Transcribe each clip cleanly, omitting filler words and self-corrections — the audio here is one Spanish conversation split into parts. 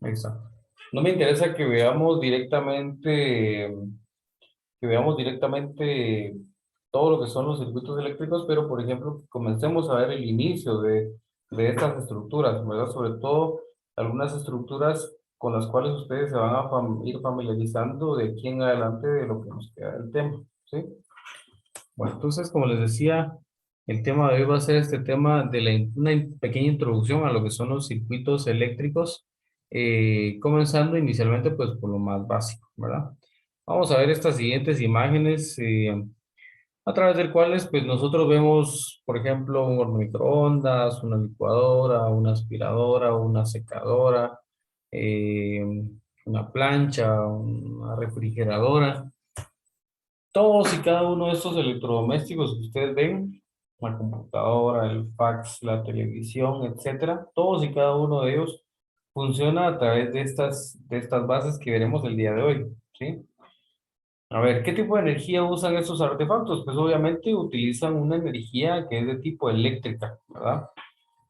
Exacto. No me interesa que veamos directamente todo lo que son los circuitos eléctricos, pero por ejemplo, que comencemos a ver el inicio de estas estructuras, ¿verdad? Sobre todo algunas estructuras con las cuales ustedes se van a ir familiarizando de aquí en adelante de lo que nos queda del tema, ¿sí? Bueno, entonces, como les decía, el tema de hoy va a ser este tema de una pequeña introducción a lo que son los circuitos eléctricos, comenzando inicialmente pues por lo más básico, ¿verdad? Vamos a ver estas siguientes imágenes a través del cuales pues nosotros vemos, por ejemplo, un horno microondas, una licuadora, una aspiradora, una secadora, eh, una plancha, una refrigeradora. Todos y cada uno de estos electrodomésticos que ustedes ven, la computadora, el fax, la televisión, etcétera, todos y cada uno de ellos funciona a través de estas bases que veremos el día de hoy, ¿sí? A ver, ¿qué tipo de energía usan estos artefactos? Pues obviamente utilizan una energía que es de tipo eléctrica, ¿verdad?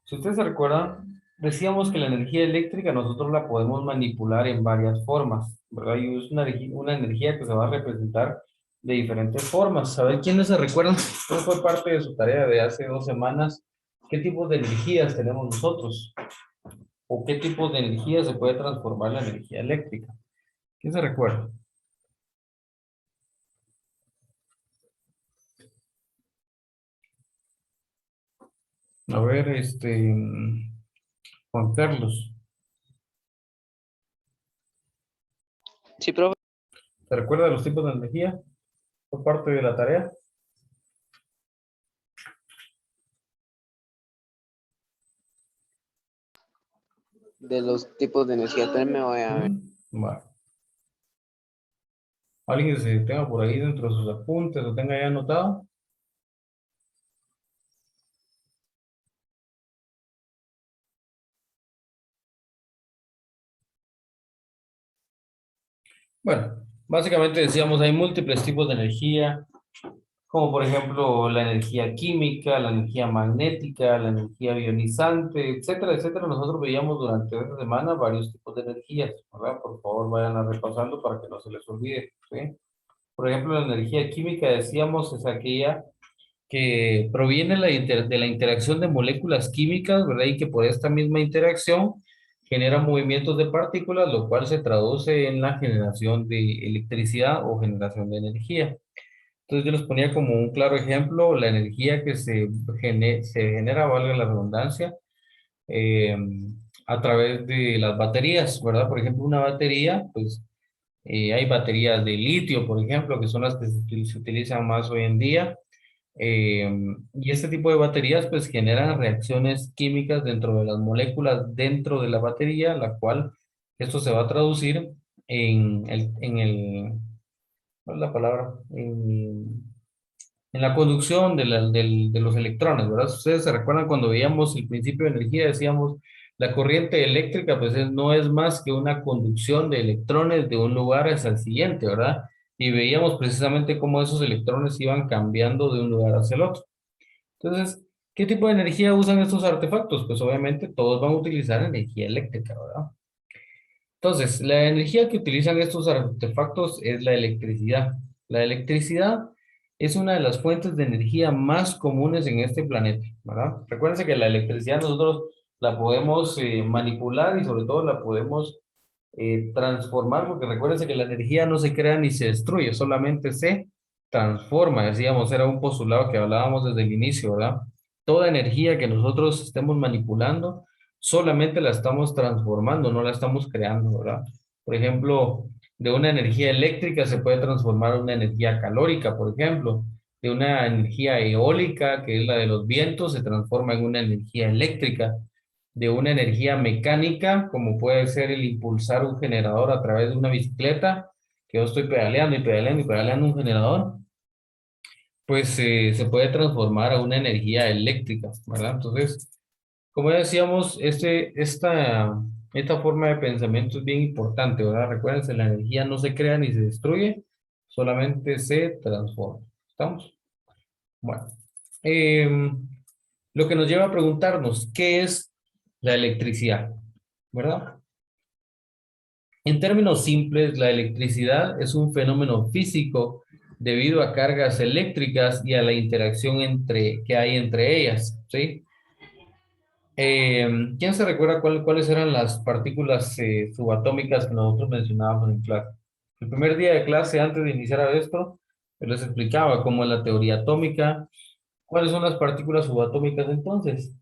Si ustedes se recuerdan, decíamos que la energía eléctrica nosotros la podemos manipular en varias formas, ¿verdad? Y es una energía que se va a representar de diferentes formas. A ver, ¿quiénes se recuerdan? ¿Cuál fue parte de su tarea de hace 2 semanas? ¿Qué tipo de energías tenemos nosotros? ¿O qué tipo de energía se puede transformar la energía eléctrica? ¿Quién se recuerda? A ver, Juan Carlos, Sí, profe. ¿se recuerda de los tipos de energía? ¿Fue parte de la tarea? De los tipos de energía, también me voy a ver. ¿Mm? Bueno. Alguien que se tenga por ahí dentro de sus apuntes o tenga ya anotado. Bueno, básicamente decíamos, hay múltiples tipos de energía, como por ejemplo la energía química, la energía magnética, la energía ionizante, etcétera, etcétera. Nosotros veíamos durante esta semana varios tipos de energías, ¿verdad? Por favor, vayan a repasando para que no se les olvide, ¿sí? Por ejemplo, la energía química, decíamos, es aquella que proviene de la interacción de moléculas químicas, ¿verdad? Y que por esta misma interacción genera movimientos de partículas, lo cual se traduce en la generación de electricidad o generación de energía. Entonces yo les ponía como un claro ejemplo la energía que se genera, valga la redundancia, eh, a través de las baterías, ¿verdad? Por ejemplo, una batería, pues hay baterías de litio, por ejemplo, que son las que se utilizan más hoy en día. eh, y este tipo de baterías pues generan reacciones químicas dentro de las moléculas dentro de la batería, la cual esto se va a traducir ¿cuál es la palabra? En la conducción de los electrones, ¿verdad? Si ustedes se recuerdan cuando veíamos el principio de energía, decíamos, la corriente eléctrica pues no es más que una conducción de electrones de un lugar hacia el siguiente, ¿verdad? Y veíamos precisamente cómo esos electrones iban cambiando de un lugar hacia el otro. Entonces, ¿qué tipo de energía usan estos artefactos? Pues obviamente todos van a utilizar energía eléctrica, ¿verdad? Entonces, la energía que utilizan estos artefactos es la electricidad. La electricidad es una de las fuentes de energía más comunes en este planeta, ¿verdad? Recuérdense que la electricidad nosotros la podemos manipular y sobre todo la podemos transformar, porque recuérdense que la energía no se crea ni se destruye, solamente se transforma. Decíamos, era un postulado que hablábamos desde el inicio, ¿verdad? Toda energía que nosotros estemos manipulando, solamente la estamos transformando, no la estamos creando, ¿verdad? Por ejemplo, de una energía eléctrica se puede transformar a una energía calórica, por ejemplo. De una energía eólica, que es la de los vientos, se transforma en una energía eléctrica. De una energía mecánica, como puede ser el impulsar un generador a través de una bicicleta, que yo estoy pedaleando y pedaleando y pedaleando un generador, pues se puede transformar a una energía eléctrica, ¿verdad? Entonces, como ya decíamos, esta forma de pensamiento es bien importante, ¿verdad? Recuérdense, la energía no se crea ni se destruye, solamente se transforma. ¿Estamos? Bueno, lo que nos lleva a preguntarnos, ¿qué es la electricidad? ¿Verdad? En términos simples, la electricidad es un fenómeno físico debido a cargas eléctricas y a la interacción que hay entre ellas, ¿sí? ¿Quién se recuerda cuáles eran las partículas subatómicas que nosotros mencionábamos en clase? El primer día de clase, antes de iniciar a esto, yo les explicaba cómo es la teoría atómica. ¿Cuáles son las partículas subatómicas entonces?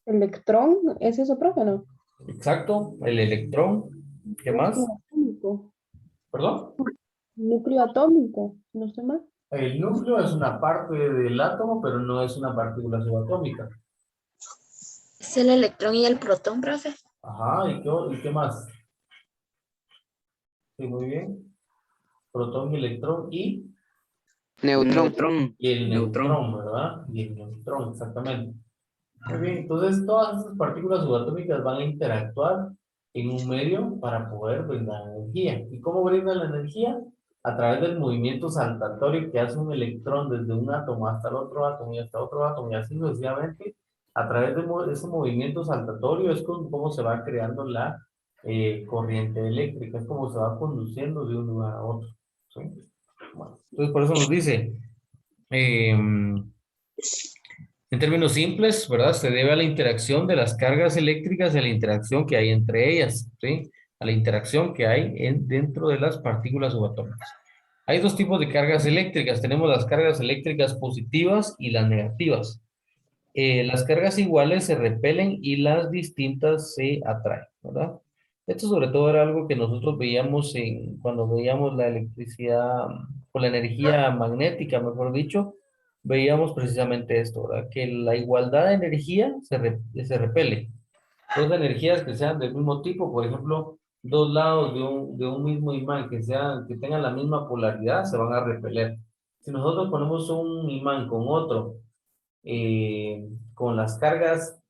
Electrón, ¿es eso, profe, no? Exacto, el electrón. ¿Qué más? Núcleo atómico. ¿Perdón? Núcleo atómico, ¿no estoy mal? El núcleo es una parte del átomo, pero no es una partícula subatómica. Es el electrón y el protón, profe. Ajá, ¿y qué más? Sí, muy bien. Protón, electrón Neutrón. y el neutrón, ¿verdad? Y el neutrón, exactamente. Muy bien, entonces todas esas partículas subatómicas van a interactuar en un medio para poder brindar energía. ¿Y cómo brindan la energía? A través del movimiento saltatorio que hace un electrón desde un átomo hasta el otro átomo y hasta otro átomo y así sucesivamente. A través de ese movimiento saltatorio es como se va creando la corriente eléctrica, es como se va conduciendo de un lugar a otro. ¿Sí? Bueno, entonces por eso nos dice, em, en términos simples, ¿verdad? Se debe a la interacción de las cargas eléctricas y a la interacción que hay entre ellas, ¿sí? A la interacción que hay dentro de las partículas subatómicas. Hay dos tipos de cargas eléctricas. Tenemos las cargas eléctricas positivas y las negativas. Las cargas iguales se repelen y las distintas se atraen, ¿verdad? Esto sobre todo era algo que nosotros veíamos cuando veíamos la electricidad, o la energía magnética, mejor dicho, veíamos precisamente esto, ¿verdad? Que la igualdad de energía se repele. Dos energías que sean del mismo tipo, por ejemplo, dos lados de un mismo imán que tengan la misma polaridad, se van a repeler. Si nosotros ponemos un imán con otro, con las cargas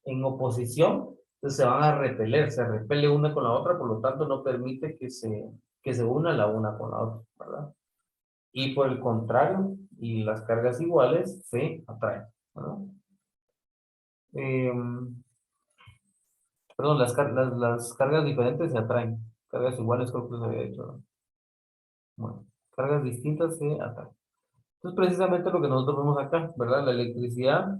en oposición, entonces se van a repeler, se repele una con la otra, por lo tanto no permite que se una la una con la otra, ¿verdad? Y por el contrario, y las cargas iguales se atraen, ¿verdad? Perdón, las cargas diferentes se atraen, cargas iguales creo que se había dicho, ¿no? Bueno, cargas distintas se atraen. Entonces precisamente lo que nosotros vemos acá, ¿verdad? La electricidad,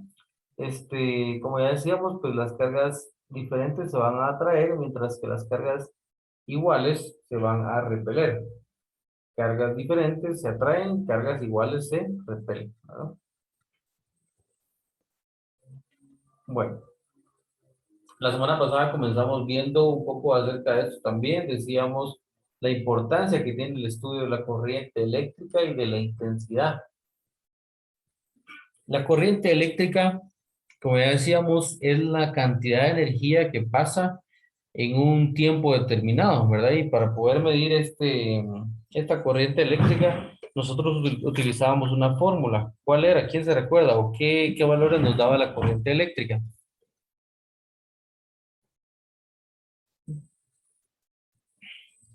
como ya decíamos, pues las cargas diferentes se van a atraer, mientras que las cargas iguales se van a repeler. Cargas diferentes se atraen, cargas iguales se repelen, ¿verdad? Bueno, la semana pasada comenzamos viendo un poco acerca de esto también, decíamos la importancia que tiene el estudio de la corriente eléctrica y de la intensidad. La corriente eléctrica, como ya decíamos, es la cantidad de energía que pasa en un tiempo determinado, ¿verdad? Y para poder medir esta corriente eléctrica, nosotros utilizábamos una fórmula. ¿Cuál era? ¿Quién se recuerda? ¿O qué valores nos daba la corriente eléctrica?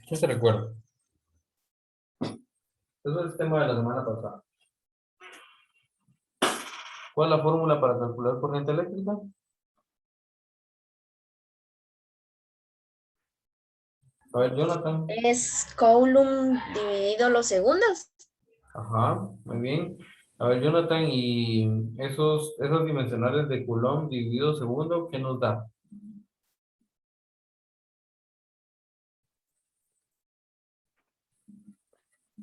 ¿Quién se recuerda? Eso es el tema de la semana pasada. ¿Cuál es la fórmula para calcular corriente eléctrica? A ver, Jonathan. Es Coulomb dividido los segundos. Ajá, muy bien. A ver, Jonathan, y esos dimensionales de Coulomb dividido segundo, ¿qué nos da?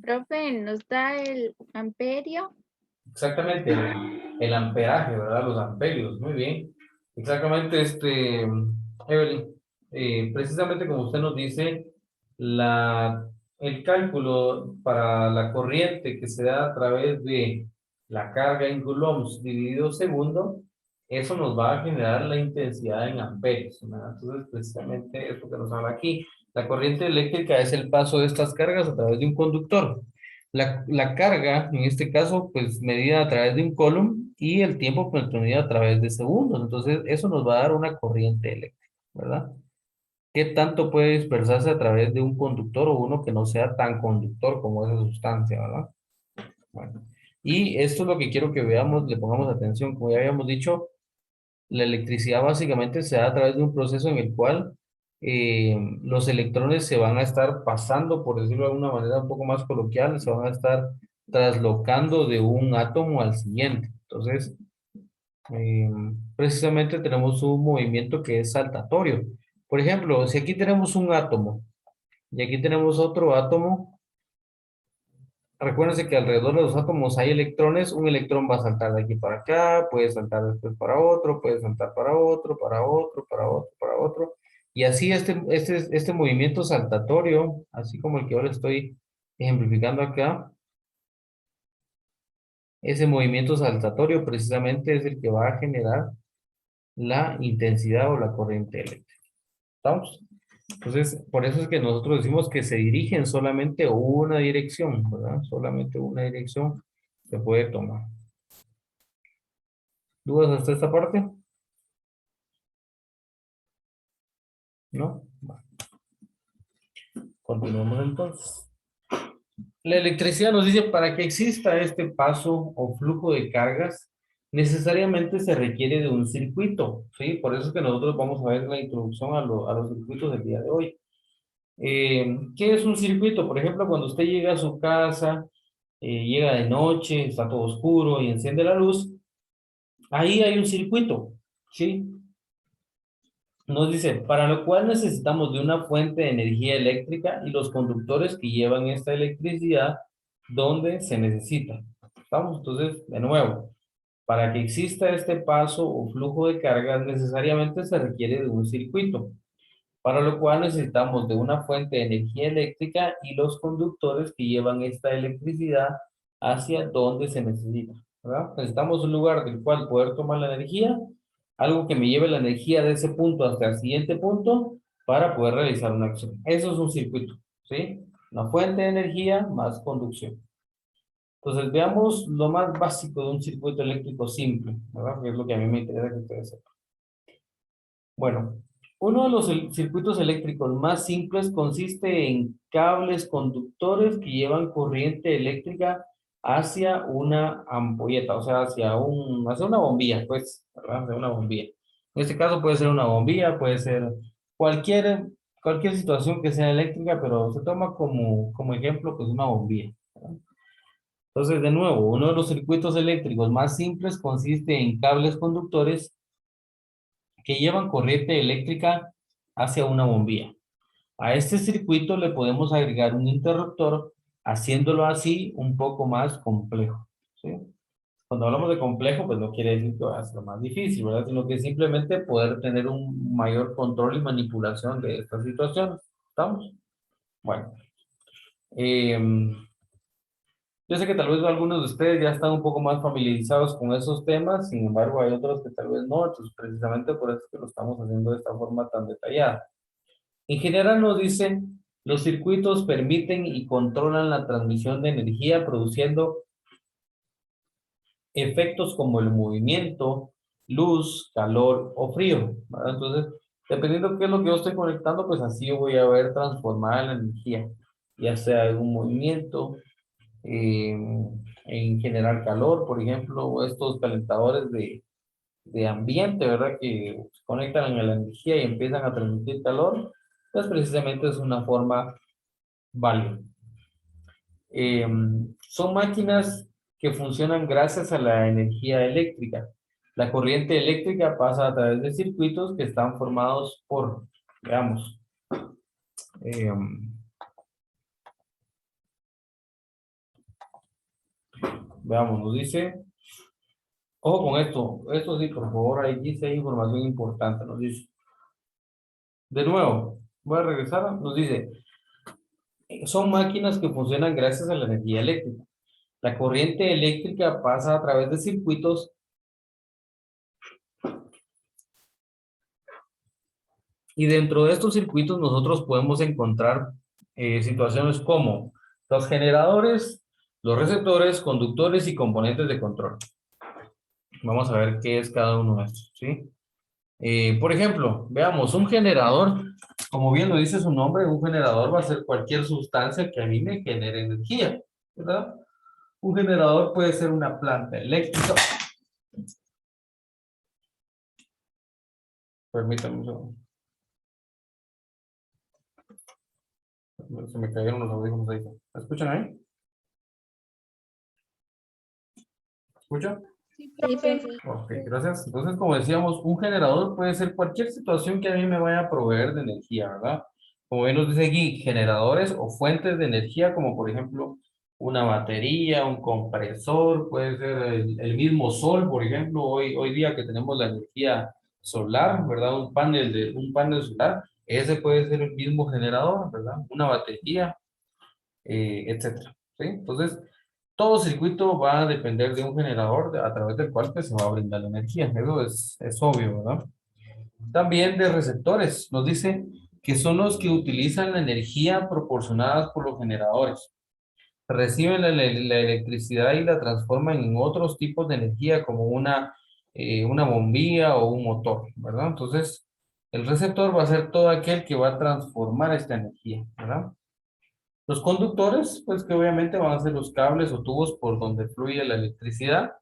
Profe, nos da el amperio. Exactamente, el amperaje, ¿verdad? Los amperios, muy bien. Exactamente, Evelyn, precisamente como usted nos dice, el cálculo para la corriente que se da a través de la carga en coulombs dividido segundo, eso nos va a generar la intensidad en amperios, ¿verdad? Entonces, precisamente es lo que nos habla aquí. La corriente eléctrica es el paso de estas cargas a través de un conductor. La carga, en este caso, pues medida a través de un coulomb y el tiempo pues medido a través de segundos. Entonces, eso nos va a dar una corriente eléctrica, ¿verdad? ¿Qué tanto puede dispersarse a través de un conductor o uno que no sea tan conductor como esa sustancia, ¿verdad? Bueno, y esto es lo que quiero que veamos, le pongamos atención. Como ya habíamos dicho, La electricidad básicamente se da a través de un proceso en el cual los electrones se van a estar pasando, por decirlo de alguna manera un poco más coloquial, se van a estar traslocando de un átomo al siguiente. Entonces, eh, precisamente tenemos un movimiento que es saltatorio. Por ejemplo, si aquí tenemos un átomo y aquí tenemos otro átomo, recuérdense que alrededor de los átomos hay electrones, un electrón va a saltar de aquí para acá, puede saltar después para otro, puede saltar para otro, para otro, para otro, para otro. Y así este movimiento saltatorio, así como el que ahora estoy ejemplificando acá, ese movimiento saltatorio precisamente es el que va a generar la intensidad o la corriente eléctrica. ¿Estamos? Entonces, por eso es que nosotros decimos que se dirige en solamente una dirección, ¿verdad? Solamente una dirección se puede tomar. ¿Dudas hasta esta parte? ¿No? Bueno, continuamos entonces. La electricidad nos dice, para que exista este paso o flujo de cargas, necesariamente se requiere de un circuito, ¿sí? Por eso es que nosotros vamos a ver la introducción a los circuitos del día de hoy. ¿Qué es un circuito? Por ejemplo, cuando usted llega a su casa, llega de noche, está todo oscuro y enciende la luz, ahí hay un circuito, ¿sí? Nos dice, para lo cual necesitamos de una fuente de energía eléctrica y los conductores que llevan esta electricidad donde se necesita. ¿Estamos? Entonces, de nuevo, para que exista este paso o flujo de cargas, necesariamente se requiere de un circuito, para lo cual necesitamos de una fuente de energía eléctrica y los conductores que llevan esta electricidad hacia donde se necesita, ¿verdad? Necesitamos un lugar del cual poder tomar la energía, algo que me lleve la energía de ese punto hasta el siguiente punto para poder realizar una acción. Eso es un circuito, ¿sí? Una fuente de energía más conducción. Entonces, veamos lo más básico de un circuito eléctrico simple, ¿verdad? Que es lo que a mí me interesa que ustedes sepan. Bueno, uno de los circuitos eléctricos más simples consiste en cables conductores que llevan corriente eléctrica hacia una ampolleta, o sea, hacia una bombilla, pues, ¿verdad? Hacia una bombilla. En este caso puede ser una bombilla, puede ser cualquier, cualquier situación que sea eléctrica, pero se toma como ejemplo, pues, una bombilla, ¿verdad? Entonces, de nuevo, uno de los circuitos eléctricos más simples consiste en cables conductores que llevan corriente eléctrica hacia una bombilla. A este circuito le podemos agregar un interruptor, haciéndolo así un poco más complejo, ¿sí? Cuando hablamos de complejo, pues no quiere decir que va a ser más difícil, ¿verdad? Sino que simplemente poder tener un mayor control y manipulación de esta situación. ¿Estamos? Bueno. Yo sé que tal vez algunos de ustedes ya están un poco más familiarizados con esos temas, sin embargo hay otros que tal vez no, entonces precisamente por eso es que lo estamos haciendo de esta forma tan detallada. En general nos dicen, los circuitos permiten y controlan la transmisión de energía produciendo efectos como el movimiento, luz, calor o frío, ¿verdad? Entonces, dependiendo de qué es lo que yo estoy conectando, pues así yo voy a ver transformada la energía, ya sea en un movimiento, eh, en generar calor, por ejemplo, o estos calentadores de ambiente, ¿verdad? Que se conectan a la energía y empiezan a transmitir calor, pues precisamente es una forma válida. Son máquinas que funcionan gracias a la energía eléctrica. La corriente eléctrica pasa a través de circuitos que están formados por, veamos, veamos, nos dice, ojo con esto sí, por favor, ahí dice hay información importante, nos dice. De nuevo, voy a regresar, nos dice, son máquinas que funcionan gracias a la energía eléctrica. La corriente eléctrica pasa a través de circuitos y dentro de estos circuitos nosotros podemos encontrar situaciones como los generadores, los receptores, conductores y componentes de control. Vamos a ver qué es cada uno de estos, ¿sí? Por ejemplo, veamos, un generador, como bien lo dice su nombre, un generador va a ser cualquier sustancia que a mí me genere energía, ¿verdad? Un generador puede ser una planta eléctrica. Permítanme un segundo. Se me cayeron los audífonos ahí. ¿Me escuchan ahí? ¿Escuchan? Sí, profe. Ok, gracias. Entonces, como decíamos, un generador puede ser cualquier situación que a mí me vaya a proveer de energía, ¿verdad? Como bien nos dice aquí, generadores o fuentes de energía, como por ejemplo una batería, un compresor, puede ser el mismo sol, por ejemplo, hoy día que tenemos la energía solar, ¿verdad? Un panel solar, ese puede ser el mismo generador, ¿verdad? Una batería, etcétera. ¿Sí? Entonces, todo circuito va a depender de un generador a través del cual pues, se va a brindar la energía. Eso es obvio, ¿verdad? También de receptores. Nos dice que son los que utilizan la energía proporcionada por los generadores. Reciben la electricidad y la transforman en otros tipos de energía como una bombilla o un motor, ¿verdad? Entonces, el receptor va a ser todo aquel que va a transformar esta energía, ¿verdad? Los conductores, pues que obviamente van a ser los cables o tubos por donde fluye la electricidad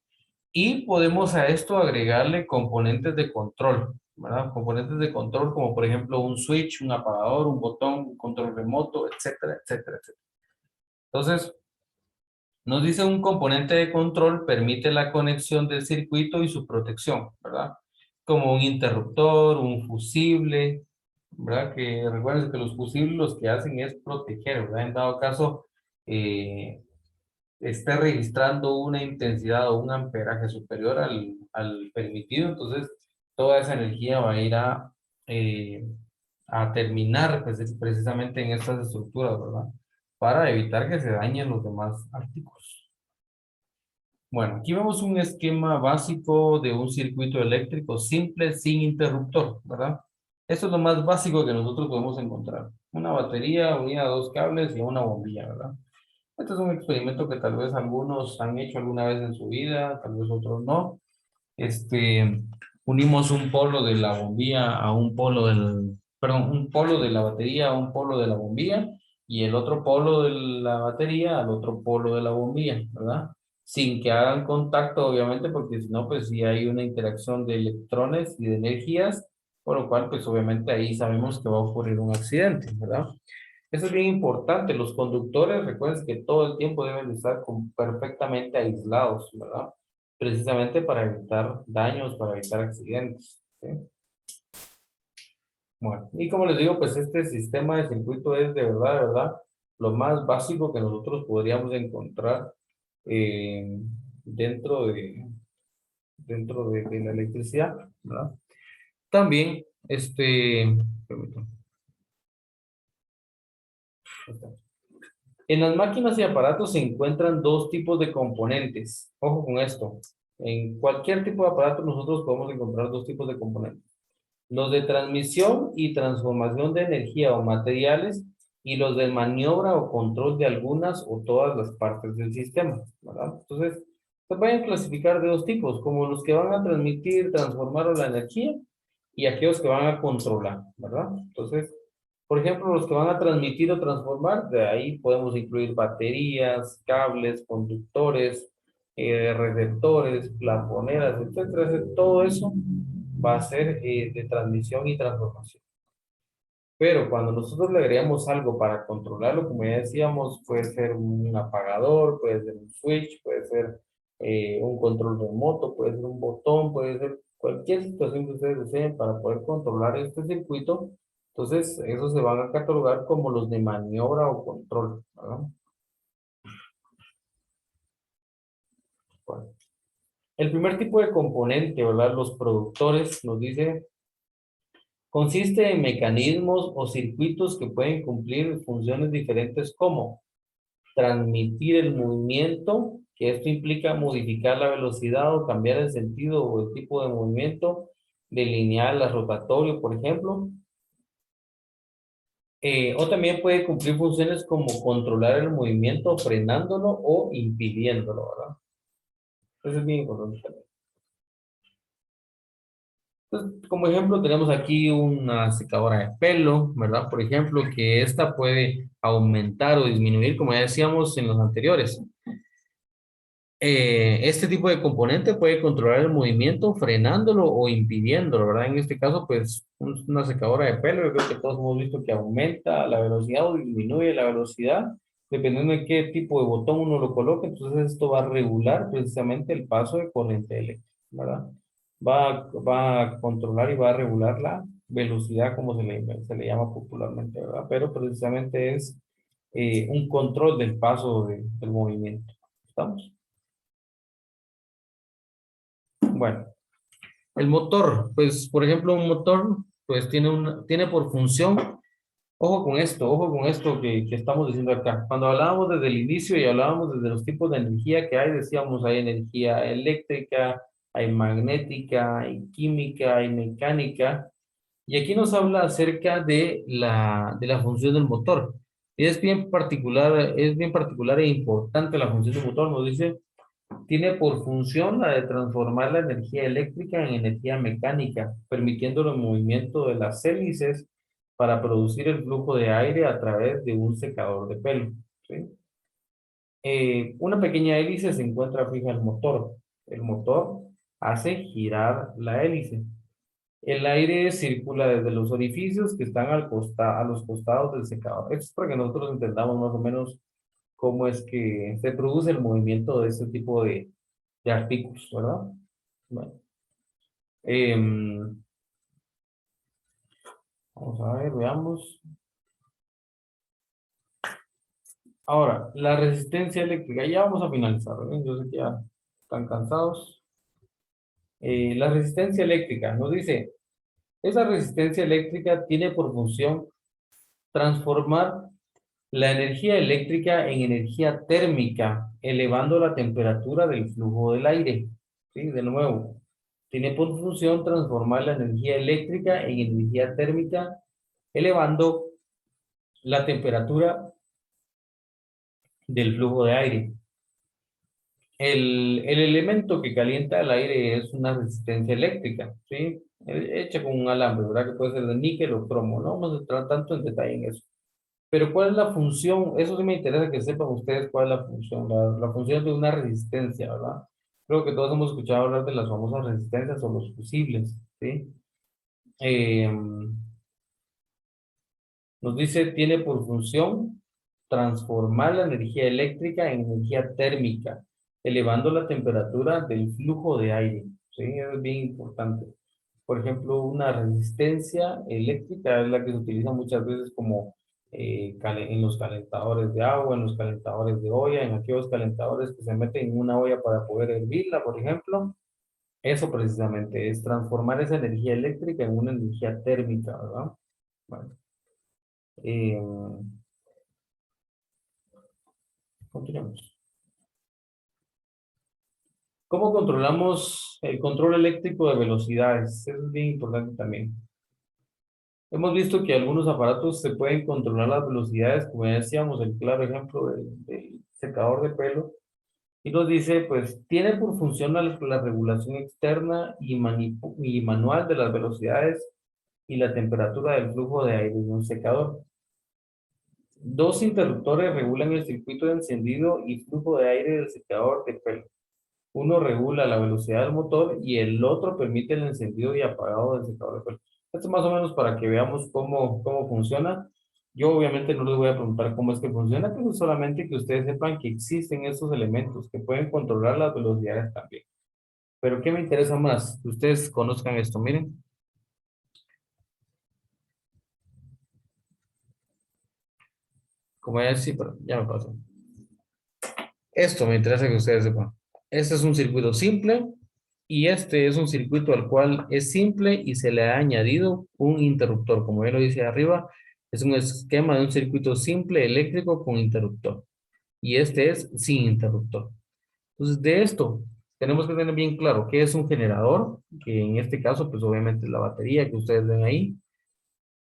y podemos a esto agregarle componentes de control, ¿verdad? Componentes de control como por ejemplo un switch, un apagador, un botón, un control remoto, etcétera, etcétera, etcétera. Entonces, nos dice un componente de control permite la conexión del circuito y su protección, ¿verdad? Como un interruptor, un fusible, ¿verdad? Que recuerden que los fusibles los que hacen es proteger, ¿verdad? En dado caso, esté registrando una intensidad o un amperaje superior al permitido, entonces toda esa energía va a ir a terminar pues, precisamente en estas estructuras, ¿verdad? Para evitar que se dañen los demás artículos. Bueno, aquí vemos un esquema básico de un circuito eléctrico simple sin interruptor, ¿verdad? Esto es lo más básico que nosotros podemos encontrar. Una batería unida a dos cables y una bombilla, ¿verdad? Este es un experimento que tal vez algunos han hecho alguna vez en su vida, tal vez otros no. Unimos un polo de la bombilla a un polo perdón, un polo de la batería a un polo de la bombilla y el otro polo de la batería al otro polo de la bombilla, ¿verdad? Sin que hagan contacto, obviamente, porque si no, pues sí hay una interacción de electrones y de energías, por lo cual, pues obviamente ahí sabemos que va a ocurrir un accidente, ¿verdad? Eso es bien importante. Los conductores, recuerden que todo el tiempo deben de estar perfectamente aislados, ¿verdad? Precisamente para evitar daños, para evitar accidentes. ¿Sí? Bueno, y como les digo, pues este sistema de circuito es de verdad, lo más básico que nosotros podríamos encontrar eh, dentro de la electricidad, ¿verdad? También, permítame. Ahí está. En las máquinas y aparatos se encuentran dos tipos de componentes. Ojo con esto. En cualquier tipo de aparato nosotros podemos encontrar dos tipos de componentes. Los de transmisión y transformación de energía o materiales y los de maniobra o control de algunas o todas las partes del sistema, ¿verdad? Entonces, se pueden clasificar de dos tipos, como los que van a transmitir, transformar la energía y aquellos que van a controlar, ¿verdad? Entonces, por ejemplo, los que van a transmitir o transformar, de ahí podemos incluir baterías, cables, conductores, receptores, plafoneras, etcétera. Todo eso va a ser de transmisión y transformación. Pero cuando nosotros le agregamos algo para controlarlo, como ya decíamos, puede ser un apagador, puede ser un switch, puede ser un control remoto, puede ser un botón, puede ser cualquier situación que ustedes deseen para poder controlar este circuito. Entonces, esos se van a catalogar como los de maniobra o control, ¿verdad? Bueno, el primer tipo de componente, ¿verdad? Los productores, nos dice consiste en mecanismos o circuitos que pueden cumplir funciones diferentes como transmitir el movimiento, que esto implica modificar la velocidad o cambiar el sentido o el tipo de movimiento, de lineal a rotatorio, por ejemplo. O también puede cumplir funciones como controlar el movimiento frenándolo o impidiéndolo, ¿verdad? Eso es bien importante también. Entonces, como ejemplo, tenemos aquí una secadora de pelo, ¿verdad? Por ejemplo, que esta puede aumentar o disminuir, como ya decíamos en los anteriores. Este tipo de componente puede controlar el movimiento frenándolo o impidiéndolo, ¿verdad? En este caso, pues una secadora de pelo, yo creo que todos hemos visto que aumenta la velocidad o disminuye la velocidad, dependiendo de qué tipo de botón uno lo coloque. Entonces esto va a regular precisamente el paso de corriente eléctrica, ¿verdad? Va a controlar y va a regular la velocidad, como se le llama popularmente, ¿verdad? Pero precisamente es un control del paso del movimiento. ¿Estamos? Bueno, el motor, pues por ejemplo un motor pues tiene por función, ojo con esto que estamos diciendo acá. Cuando hablábamos desde el inicio y hablábamos desde los tipos de energía que hay, decíamos hay energía eléctrica, hay magnética, hay química, hay mecánica. Y aquí nos habla acerca de la función del motor. Y es bien particular e importante la función del motor. Nos dice tiene por función la de transformar la energía eléctrica en energía mecánica, permitiendo el movimiento de las hélices para producir el flujo de aire a través de un secador de pelo. ¿Sí? Una pequeña hélice se encuentra fija en el motor. El motor hace girar la hélice. El aire circula desde los orificios que están a los costados del secador. Esto es para que nosotros entendamos más o menos cómo es que se produce el movimiento de este tipo de artículos, ¿verdad? Bueno, em, vamos a ver, veamos. Ahora, la resistencia eléctrica, ya vamos a finalizar, ¿verdad? Yo sé que ya están cansados. La resistencia eléctrica nos dice, esa resistencia eléctrica tiene por función transformar la energía eléctrica en energía térmica, elevando la temperatura del flujo del aire. ¿Sí? De nuevo, tiene por función transformar la energía eléctrica en energía térmica, elevando la temperatura del flujo de aire. El elemento que calienta el aire es una resistencia eléctrica, ¿sí? Hecha con un alambre, ¿verdad? Que puede ser de níquel o cromo. No vamos a entrar tanto en detalle en eso. Pero ¿cuál es la función? Eso sí me interesa que sepan ustedes cuál es la función. La función de una resistencia, ¿verdad? Creo que todos hemos escuchado hablar de las famosas resistencias o los fusibles, ¿sí? Eh, Nos dice, tiene por función transformar la energía eléctrica en energía térmica, elevando la temperatura del flujo de aire. ¿Sí? Es bien importante. Por ejemplo, una resistencia eléctrica es la que se utiliza muchas veces como en los calentadores de agua, en los calentadores de olla, en aquellos calentadores que se meten en una olla para poder hervirla, por ejemplo. Eso precisamente es transformar esa energía eléctrica en una energía térmica, ¿verdad? Bueno. Eh, Continuamos. ¿Cómo controlamos el control eléctrico de velocidades? Eso es bien importante también. Hemos visto que algunos aparatos se pueden controlar las velocidades, como ya decíamos, el claro ejemplo del secador de pelo. Y nos dice, pues, tiene por función la regulación externa y manual de las velocidades y la temperatura del flujo de aire de un secador. Dos interruptores regulan el circuito de encendido y flujo de aire del secador de pelo. Uno regula la velocidad del motor y el otro permite el encendido y apagado del secador de pelo. Esto más o menos para que veamos cómo funciona. Yo obviamente no les voy a preguntar cómo es que funciona, pero solamente que ustedes sepan que existen estos elementos que pueden controlar las velocidades también. Pero ¿qué me interesa más? Que ustedes conozcan esto, miren. Como ya decía, pero ya me pasó. Esto me interesa que ustedes sepan. Este es un circuito simple y este es un circuito al cual es simple y se le ha añadido un interruptor. Como ya lo dice arriba, es un esquema de un circuito simple eléctrico con interruptor. Y este es sin interruptor. Entonces, de esto tenemos que tener bien claro qué es un generador, que en este caso, pues obviamente es la batería que ustedes ven ahí.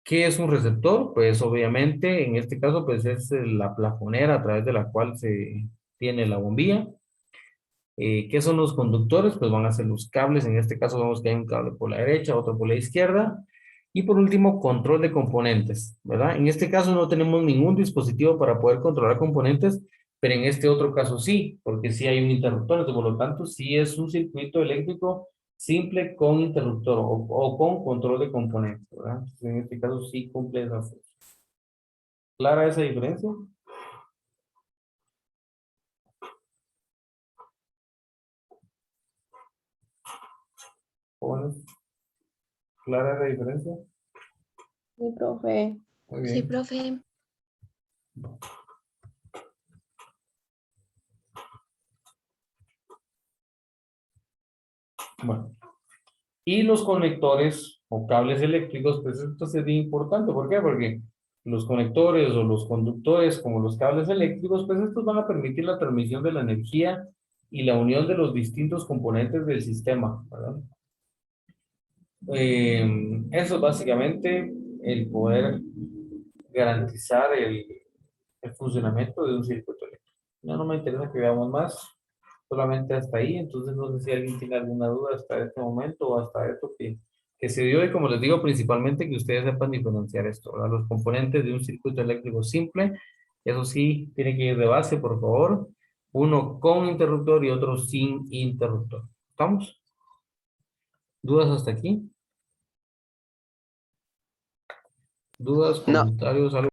¿Qué es un receptor? Pues obviamente en este caso, pues es la plafonera a través de la cual se tiene la bombilla. ¿Qué son los conductores? Pues van a ser los cables. En este caso vemos que hay un cable por la derecha, otro por la izquierda. Y por último, control de componentes, ¿verdad? En este caso no tenemos ningún dispositivo para poder controlar componentes, pero en este otro caso sí, porque sí hay un interruptor, entonces, por lo tanto, sí es un circuito eléctrico simple con interruptor o con control de componentes, ¿verdad? Entonces, en este caso sí cumple esa función. ¿Clara esa diferencia? Jóvenes, ¿clara esa diferencia? Sí, profe. Muy Sí, bien. profe. Bueno, y los conectores o cables eléctricos, pues esto sería importante. ¿Por qué? Porque los conectores o los conductores, como los cables eléctricos, pues estos van a permitir la transmisión de la energía y la unión de los distintos componentes del sistema, ¿verdad? Eso es básicamente el poder garantizar el funcionamiento de un circuito eléctrico. Ya no me interesa que veamos más, solamente hasta ahí. Entonces no sé si alguien tiene alguna duda hasta este momento o hasta esto que se dio, y como les digo, principalmente que ustedes sepan diferenciar esto, ¿verdad? Los componentes de un circuito eléctrico simple, eso sí, tiene que ir de base, por favor, uno con interruptor y otro sin interruptor. ¿Estamos? ¿Dudas hasta aquí? ¿Dudas, No. comentarios, algo?